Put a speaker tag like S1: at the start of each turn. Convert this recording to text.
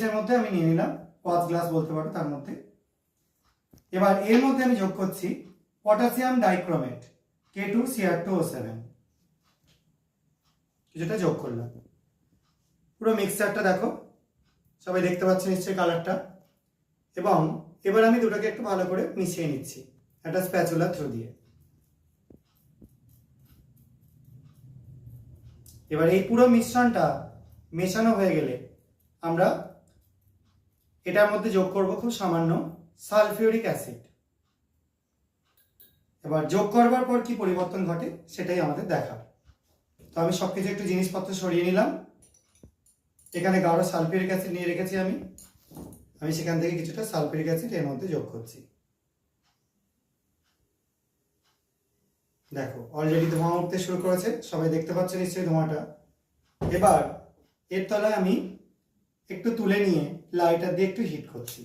S1: এর মধ্যে আমি নিয়ে নিলাম 5 গ্লাস বলতে পারো তার মধ্যে। এবার এর মধ্যে আমি যোগ করছি পটাশিয়াম ডাইক্রোমেট K2Cr2O7, কিছুটা যোগ করলাম। পুরো মিক্সচারটা দেখো, সবাই দেখতে পাচ্ছে নিশ্চয়ই কালারটা। এবং এবার আমি দুটোকে একটু ভালো করে মিশিয়ে নিচ্ছি একটা স্প্যাচুলা থ্রু দিয়ে। এবার এই পুরো মিশ্রণটা মেশানো হয়ে গেলে আমরা এটার মধ্যে যোগ করব খুব সামান্য সালফিউরিক অ্যাসিড। এবার যোগ করবার পর কি পরিবর্তন ঘটে সেটাই আমাদের দেখা। তো আমি সবকিছু একটু জিনিসপত্র সরিয়ে নিলাম। এখানে গাঢ় সালফিউরিক অ্যাসিড নিয়ে রেখেছি আমি সেখান থেকে কিছুটা সালফিউরিক অ্যাসিড এর মধ্যে যোগ করছি। দেখো অলরেডি ধোঁয়া উঠতে শুরু করেছে, সবাই দেখতে পাচ্ছে নিশ্চয়ই ধোঁয়াটা। এবার এর তলায় আমি একটু তুলে নিয়ে লাইটার দিয়ে একটু হিট করছি।